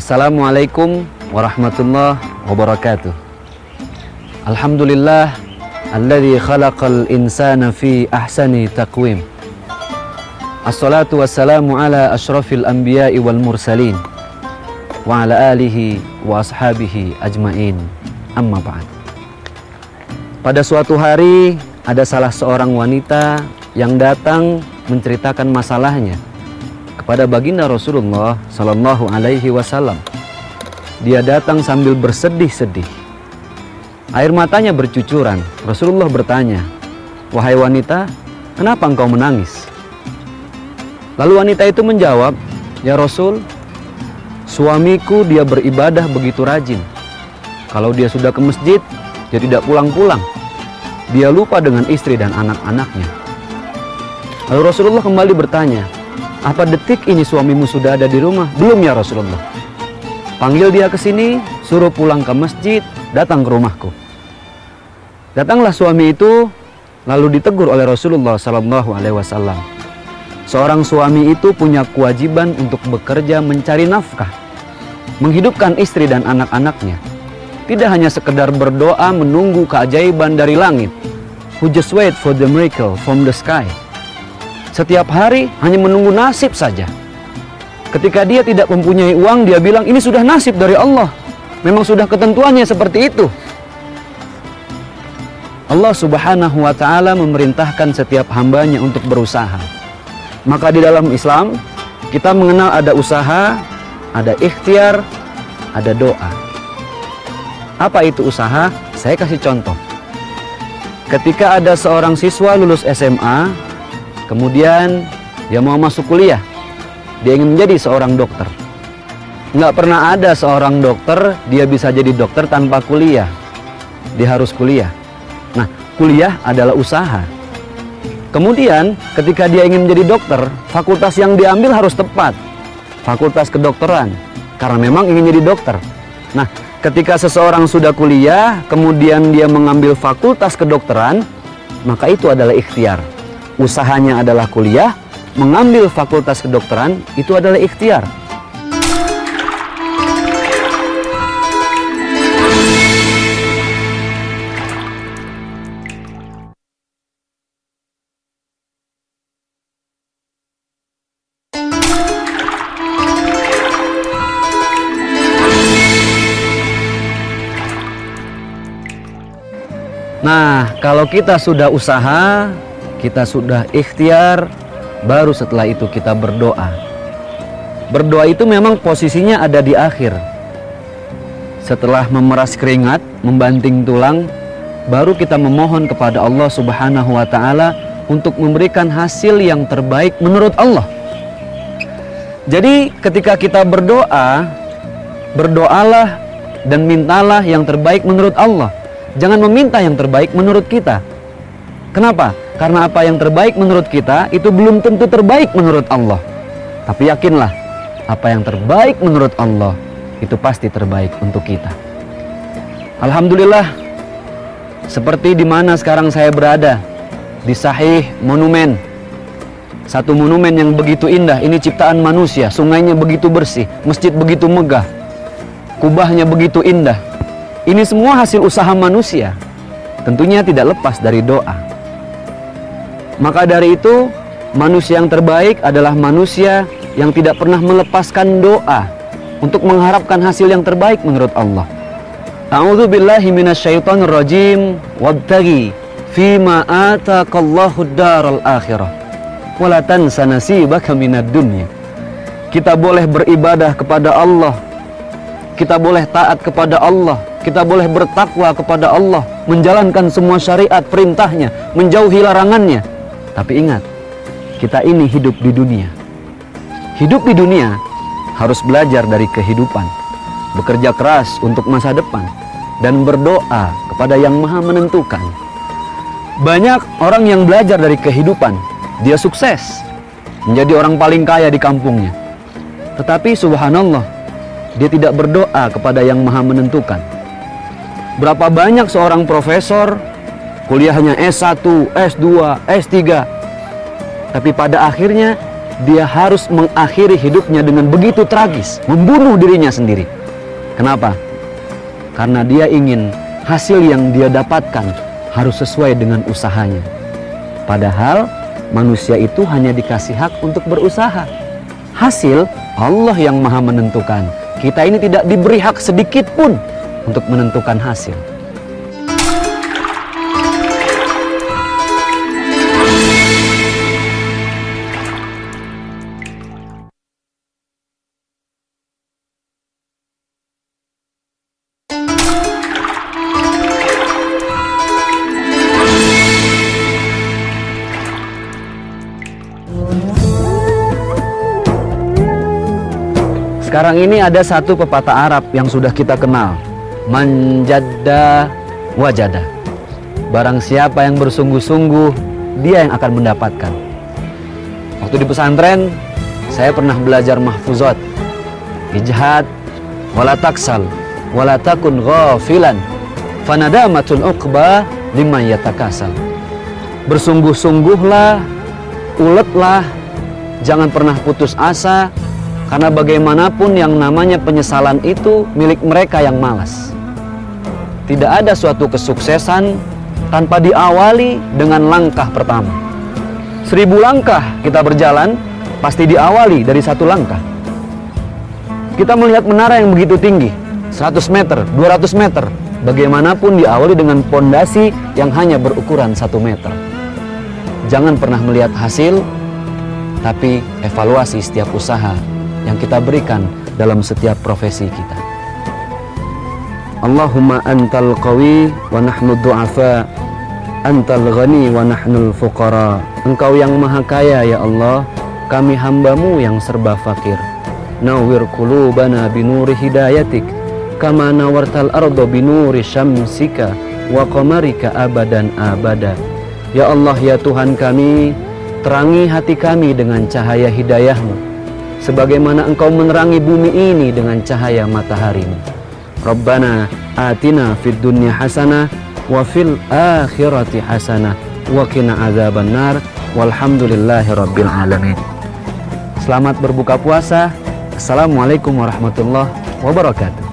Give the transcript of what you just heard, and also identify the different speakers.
Speaker 1: Assalamualaikum warahmatullahi wabarakatuh. Alhamdulillah alladzi khalaqal insana fi ahsani taqwim. Assalatu wassalamu ala asyrafil anbiya'i wal mursalin wa ala alihi wa ashabihi ajmain. Amma ba'd. Pada suatu hari ada salah seorang wanita yang datang menceritakan masalahnya kepada baginda Rasulullah Sallallahu Alaihi Wasallam. Dia datang sambil bersedih-sedih, air matanya bercucuran. Rasulullah bertanya, "Wahai wanita, kenapa engkau menangis?" Lalu wanita itu menjawab, "Ya Rasul, suamiku dia beribadah begitu rajin. Kalau dia sudah ke masjid, dia tidak pulang-pulang. Dia lupa dengan istri dan anak-anaknya." Lalu Rasulullah kembali bertanya, "Apa detik ini suamimu sudah ada di rumah?" "Belum ya Rasulullah." "Panggil dia ke sini, suruh pulang ke masjid, datang ke rumahku." Datanglah suami itu, lalu ditegur oleh Rasulullah Sallallahu Alaihi Wasallam. Seorang suami itu punya kewajiban untuk bekerja mencari nafkah, menghidupkan istri dan anak-anaknya. Tidak hanya sekedar berdoa menunggu keajaiban dari langit. Who just wait for the miracle from the sky. Setiap hari hanya menunggu nasib saja. Ketika dia tidak mempunyai uang, dia bilang ini sudah nasib dari Allah. Memang sudah ketentuannya seperti itu. Allah Subhanahu wa Ta'ala memerintahkan setiap hambanya untuk berusaha. Maka di dalam Islam kita mengenal ada usaha, ada ikhtiar, ada doa. Apa itu usaha? Saya kasih contoh. Ketika ada seorang siswa lulus SMA, kemudian dia mau masuk kuliah, dia ingin menjadi seorang dokter. Nggak pernah ada seorang dokter dia bisa jadi dokter tanpa kuliah. Dia harus kuliah. Nah, kuliah adalah usaha. Kemudian ketika dia ingin menjadi dokter, fakultas yang diambil harus tepat. Fakultas kedokteran, karena memang ingin jadi dokter. Nah, ketika seseorang sudah kuliah, kemudian dia mengambil fakultas kedokteran, maka itu adalah ikhtiar. Usahanya adalah kuliah, mengambil fakultas kedokteran, itu adalah ikhtiar. Nah, kalau kita sudah usaha, kita sudah ikhtiar, baru setelah itu kita berdoa. Berdoa itu memang posisinya ada di akhir. Setelah memeras keringat, membanting tulang, baru kita memohon kepada Allah Subhanahu wa Ta'ala untuk memberikan hasil yang terbaik menurut Allah. Jadi ketika kita berdoa, berdoalah dan mintalah yang terbaik menurut Allah. Jangan meminta yang terbaik menurut kita. Kenapa? Karena apa yang terbaik menurut kita itu belum tentu terbaik menurut Allah. Tapi yakinlah, apa yang terbaik menurut Allah itu pasti terbaik untuk kita. Alhamdulillah, seperti di mana sekarang saya berada, di Sahih Monumen. Satu monumen yang begitu indah, ini ciptaan manusia, sungainya begitu bersih, masjid begitu megah, kubahnya begitu indah. Ini semua hasil usaha manusia. Tentunya tidak lepas dari doa. Maka dari itu, manusia yang terbaik adalah manusia yang tidak pernah melepaskan doa untuk mengharapkan hasil yang terbaik menurut Allah. A'udzu billahi minasyaitonir rajim. Wabtaghi fima ataqallahu ad-daral akhirah wa la tansa nasibaka minad dunya. Kita boleh beribadah kepada Allah. Kita boleh taat kepada Allah. Kita boleh bertakwa kepada Allah, menjalankan semua syariat perintahnya, menjauhi larangannya. Tapi ingat, kita ini hidup di dunia. Hidup di dunia harus belajar dari kehidupan, bekerja keras untuk masa depan, dan berdoa kepada Yang Maha Menentukan. Banyak orang yang belajar dari kehidupan, dia sukses, menjadi orang paling kaya di kampungnya. Tetapi subhanallah, dia tidak berdoa kepada Yang Maha Menentukan. Berapa banyak seorang profesor, kuliahnya S1, S2, S3, tapi pada akhirnya dia harus mengakhiri hidupnya dengan begitu tragis, membunuh dirinya sendiri. Kenapa? Karena dia ingin hasil yang dia dapatkan harus sesuai dengan usahanya. Padahal manusia itu hanya dikasih hak untuk berusaha. Hasil Allah yang maha menentukan. Kita ini tidak diberi hak sedikit pun untuk menentukan hasil. Sekarang ini ada satu pepatah Arab yang sudah kita kenal. Manjadda wajada. Barang siapa yang bersungguh-sungguh, dia yang akan mendapatkan. Waktu di pesantren, saya pernah belajar mahfuzat. Ijhad, wala taksal, wala takun ghafilan, fanadamatun uqba liman yatakasal. Bersungguh-sungguhlah, uletlah, jangan pernah putus asa. Karena bagaimanapun yang namanya penyesalan itu milik mereka yang malas. Tidak ada suatu kesuksesan tanpa diawali dengan langkah pertama. 1000 langkah kita berjalan, pasti diawali dari satu langkah. Kita melihat menara yang begitu tinggi, 100 meter, 200 meter. Bagaimanapun diawali dengan pondasi yang hanya berukuran 1 meter. Jangan pernah melihat hasil, tapi evaluasi setiap usaha yang kita berikan dalam setiap profesi kita. Allahumma antal qawi wa nahnu du'afa, antal ghani wa nahnul fuqara. Engkau yang maha kaya ya Allah, kami hambamu yang serba fakir. Nawwir qulubana binuri hidayatik, kama nawartal arda binuri syamsika wa qamarika abadan abada. Ya Allah ya Tuhan kami, terangi hati kami dengan cahaya hidayahmu, sebagaimana engkau menerangi bumi ini dengan cahaya mataharimu. Rabbana atina fid dunya hasanah wa fil akhirati hasanah wa qina azabannar walhamdulillahi rabbil alamin. Selamat berbuka puasa. Assalamualaikum warahmatullahi wabarakatuh.